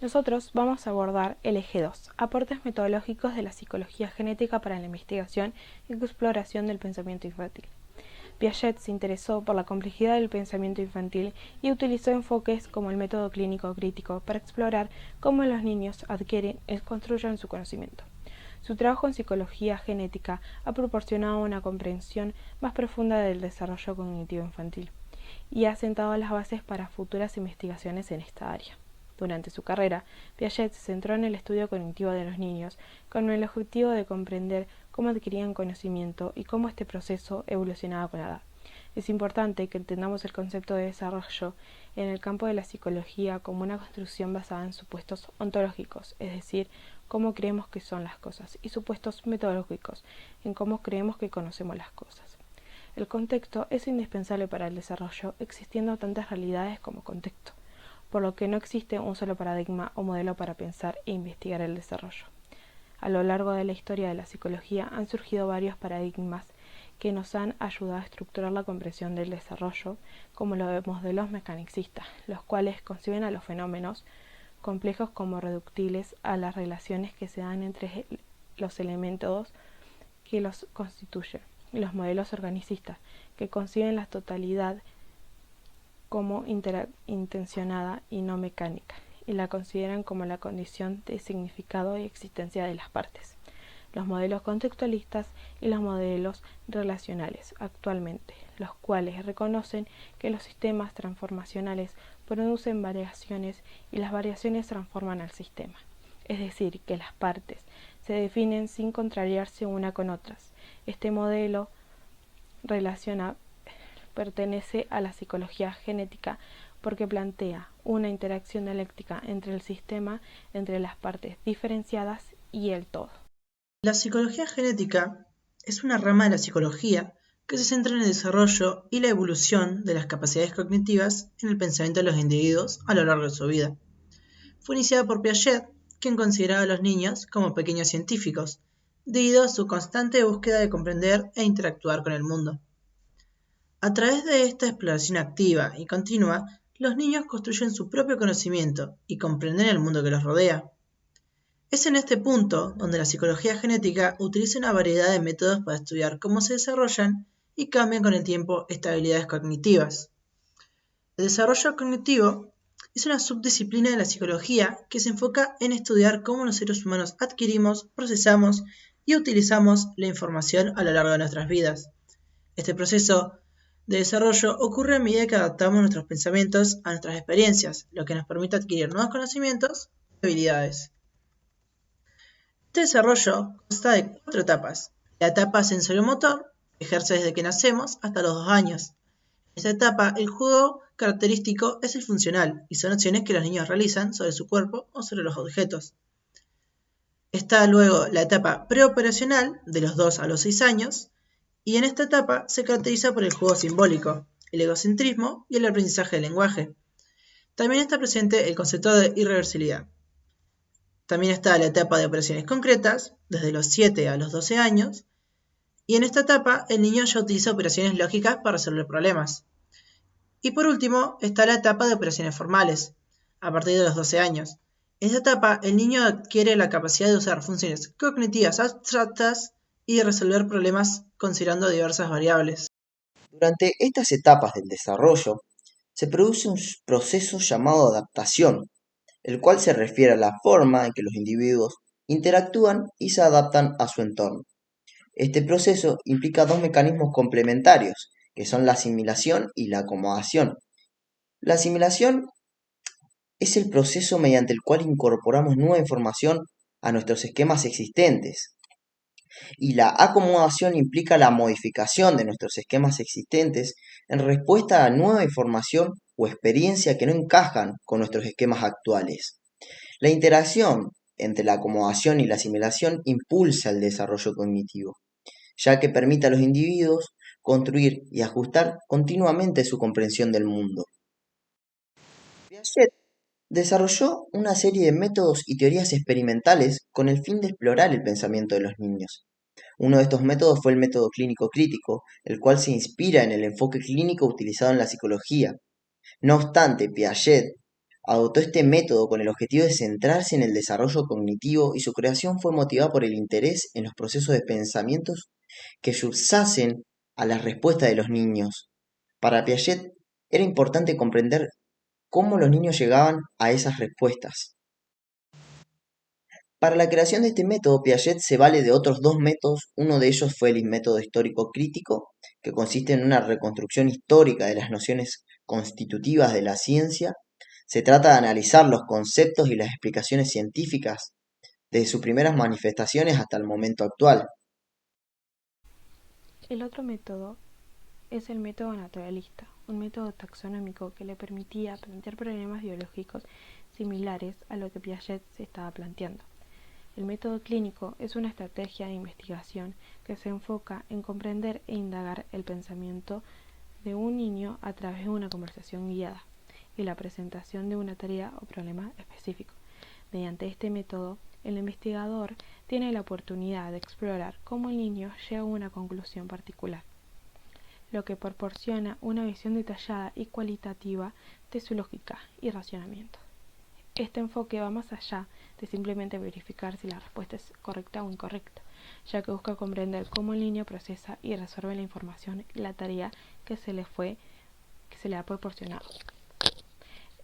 Nosotros vamos a abordar el eje 2, aportes metodológicos de la psicología genética para la investigación y exploración del pensamiento infantil. Piaget se interesó por la complejidad del pensamiento infantil y utilizó enfoques como el método clínico crítico para explorar cómo los niños adquieren y construyen su conocimiento. Su trabajo en psicología genética ha proporcionado una comprensión más profunda del desarrollo cognitivo infantil y ha sentado las bases para futuras investigaciones en esta área. Durante su carrera, Piaget se centró en el estudio cognitivo de los niños con el objetivo de comprender cómo adquirían conocimiento y cómo este proceso evolucionaba con la edad. Es importante que entendamos el concepto de desarrollo en el campo de la psicología como una construcción basada en supuestos ontológicos, es decir, cómo creemos que son las cosas, y supuestos metodológicos, en cómo creemos que conocemos las cosas. El contexto es indispensable para el desarrollo, existiendo tantas realidades como contexto, por lo que no existe un solo paradigma o modelo para pensar e investigar el desarrollo. A lo largo de la historia de la psicología han surgido varios paradigmas que nos han ayudado a estructurar la comprensión del desarrollo, como los modelos mecanicistas, los cuales conciben a los fenómenos complejos como reductibles a las relaciones que se dan entre los elementos que los constituyen. Los modelos organicistas, que conciben la totalidad como intencionada y no mecánica, y la consideran como la condición de significado y existencia de las partes. Los modelos contextualistas y los modelos relacionales actualmente, los cuales reconocen que los sistemas transformacionales producen variaciones y las variaciones transforman al sistema, es decir, que las partes se definen sin contrariarse una con otras. Este modelo relacional pertenece a la psicología genética porque plantea una interacción dialéctica entre el sistema, entre las partes diferenciadas y el todo. La psicología genética es una rama de la psicología que se centra en el desarrollo y la evolución de las capacidades cognitivas en el pensamiento de los individuos a lo largo de su vida. Fue iniciada por Piaget, quien consideraba a los niños como pequeños científicos, debido a su constante búsqueda de comprender e interactuar con el mundo. A través de esta exploración activa y continua, los niños construyen su propio conocimiento y comprenden el mundo que los rodea. Es en este punto donde la psicología genética utiliza una variedad de métodos para estudiar cómo se desarrollan y cambian con el tiempo estas habilidades cognitivas. El desarrollo cognitivo es una subdisciplina de la psicología que se enfoca en estudiar cómo los seres humanos adquirimos, procesamos y utilizamos la información a lo largo de nuestras vidas. Este proceso de desarrollo ocurre a medida que adaptamos nuestros pensamientos a nuestras experiencias, lo que nos permite adquirir nuevos conocimientos y habilidades. Este desarrollo consta de 4 etapas. La etapa sensoriomotor, que ejerce desde que nacemos hasta los 2 años. En esta etapa, el juego característico es el funcional y son acciones que los niños realizan sobre su cuerpo o sobre los objetos. Está luego la etapa preoperacional, de los 2 a los 6 años, y en esta etapa se caracteriza por el juego simbólico, el egocentrismo y el aprendizaje del lenguaje. También está presente el concepto de irreversibilidad. También está la etapa de operaciones concretas, desde los 7 a los 12 años, y en esta etapa el niño ya utiliza operaciones lógicas para resolver problemas. Y por último está la etapa de operaciones formales, a partir de los 12 años. En esta etapa el niño adquiere la capacidad de usar funciones cognitivas abstractas y de resolver problemas considerando diversas variables. Durante estas etapas del desarrollo, se produce un proceso llamado adaptación, el cual se refiere a la forma en que los individuos interactúan y se adaptan a su entorno. Este proceso implica dos mecanismos complementarios, que son la asimilación y la acomodación. La asimilación es el proceso mediante el cual incorporamos nueva información a nuestros esquemas existentes. Y la acomodación implica la modificación de nuestros esquemas existentes en respuesta a nueva información o experiencia que no encajan con nuestros esquemas actuales. La interacción entre la acomodación y la asimilación impulsa el desarrollo cognitivo, ya que permite a los individuos construir y ajustar continuamente su comprensión del mundo. Piaget desarrolló una serie de métodos y teorías experimentales con el fin de explorar el pensamiento de los niños. Uno de estos métodos fue el método clínico crítico, el cual se inspira en el enfoque clínico utilizado en la psicología. No obstante, Piaget Adoptó este método con el objetivo de centrarse en el desarrollo cognitivo y su creación fue motivada por el interés en los procesos de pensamientos que subsacen a las respuestas de los niños. Para Piaget era importante comprender cómo los niños llegaban a esas respuestas. Para la creación de este método, Piaget se vale de otros dos métodos. Uno de ellos fue el método histórico crítico, que consiste en una reconstrucción histórica de las nociones constitutivas de la ciencia. Se trata de analizar los conceptos y las explicaciones científicas desde sus primeras manifestaciones hasta el momento actual. El otro método es el método naturalista, un método taxonómico que le permitía plantear problemas biológicos similares a lo que Piaget se estaba planteando. El método clínico es una estrategia de investigación que se enfoca en comprender e indagar el pensamiento de un niño a través de una conversación guiada y la presentación de una tarea o problema específico. Mediante este método, el investigador tiene la oportunidad de explorar cómo el niño llega a una conclusión particular, lo que proporciona una visión detallada y cualitativa de su lógica y razonamiento. Este enfoque va más allá de simplemente verificar si la respuesta es correcta o incorrecta, ya que busca comprender cómo el niño procesa y resuelve la información y la tarea que se le ha proporcionado.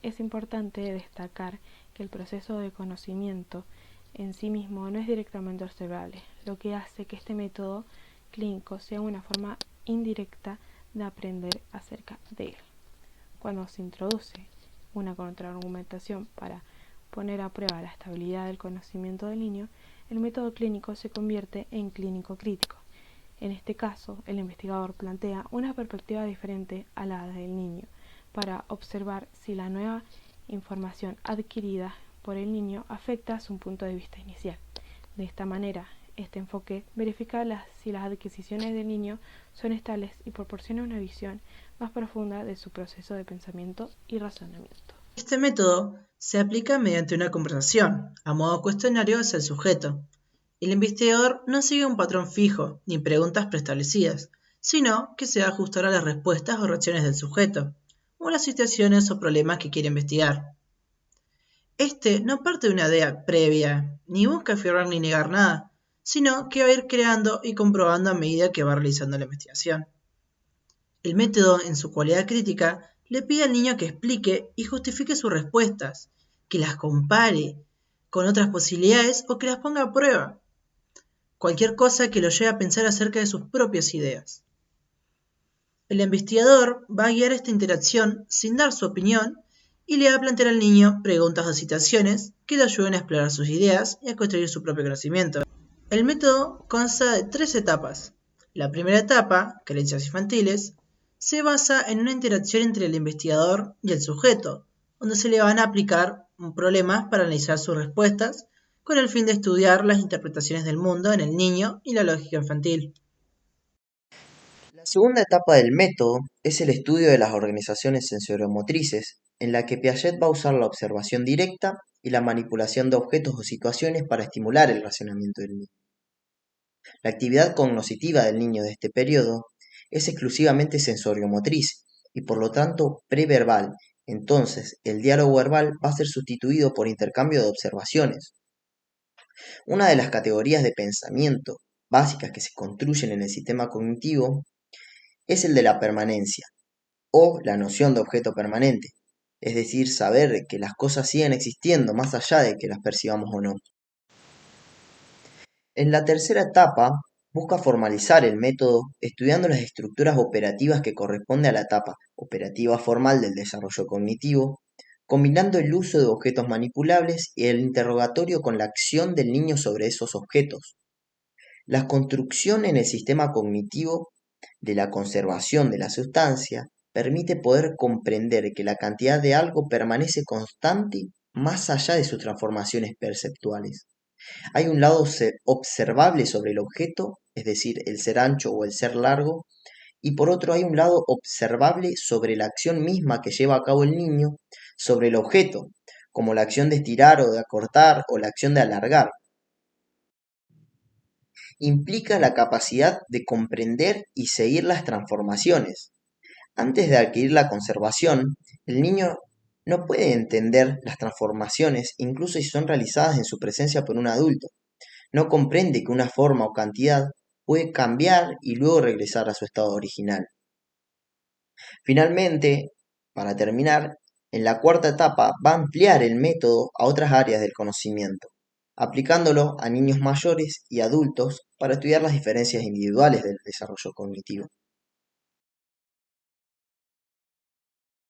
Es importante destacar que el proceso de conocimiento en sí mismo no es directamente observable, lo que hace que este método clínico sea una forma indirecta de aprender acerca de él. Cuando se introduce una contraargumentación para poner a prueba la estabilidad del conocimiento del niño, el método clínico se convierte en clínico crítico. En este caso, el investigador plantea una perspectiva diferente a la del niño para observar si la nueva información adquirida por el niño afecta a su punto de vista inicial. De esta manera, este enfoque verifica si las adquisiciones del niño son estables y proporciona una visión más profunda de su proceso de pensamiento y razonamiento. Este método se aplica mediante una conversación, a modo cuestionario hacia el sujeto. El investigador no sigue un patrón fijo ni preguntas preestablecidas, sino que se va a ajustar a las respuestas o reacciones del sujeto, o las situaciones o problemas que quiere investigar. Este no parte de una idea previa, ni busca afirmar ni negar nada, sino que va a ir creando y comprobando a medida que va realizando la investigación. El método, en su cualidad crítica, le pide al niño que explique y justifique sus respuestas, que las compare con otras posibilidades o que las ponga a prueba. Cualquier cosa que lo lleve a pensar acerca de sus propias ideas. El investigador va a guiar esta interacción sin dar su opinión y le va a plantear al niño preguntas o situaciones que le ayuden a explorar sus ideas y a construir su propio conocimiento. El método consta de 3 etapas. La primera etapa, creencias infantiles, se basa en una interacción entre el investigador y el sujeto, donde se le van a aplicar problemas para analizar sus respuestas con el fin de estudiar las interpretaciones del mundo en el niño y la lógica infantil. La segunda etapa del método es el estudio de las organizaciones sensoriomotrices, en la que Piaget va a usar la observación directa y la manipulación de objetos o situaciones para estimular el razonamiento del niño. La actividad cognoscitiva del niño de este periodo es exclusivamente sensoriomotriz y por lo tanto preverbal, entonces el diálogo verbal va a ser sustituido por intercambio de observaciones. Una de las categorías de pensamiento básicas que se construyen en el sistema cognitivo es el de la permanencia, o la noción de objeto permanente, es decir, saber que las cosas siguen existiendo más allá de que las percibamos o no. En la tercera etapa, busca formalizar el método estudiando las estructuras operativas que corresponden a la etapa operativa formal del desarrollo cognitivo, combinando el uso de objetos manipulables y el interrogatorio con la acción del niño sobre esos objetos. La construcción en el sistema cognitivo de la conservación de la sustancia permite poder comprender que la cantidad de algo permanece constante más allá de sus transformaciones perceptuales. Hay un lado observable sobre el objeto, es decir, el ser ancho o el ser largo, y por otro hay un lado observable sobre la acción misma que lleva a cabo el niño sobre el objeto, como la acción de estirar o de acortar o la acción de alargar. Implica la capacidad de comprender y seguir las transformaciones. Antes de adquirir la conservación, el niño No puede entender las transformaciones incluso si son realizadas en su presencia por un adulto. No comprende que una forma o cantidad puede cambiar y luego regresar a su estado original. Finalmente, para terminar, en la cuarta etapa va a ampliar el método a otras áreas del conocimiento, aplicándolo a niños mayores y adultos para estudiar las diferencias individuales del desarrollo cognitivo.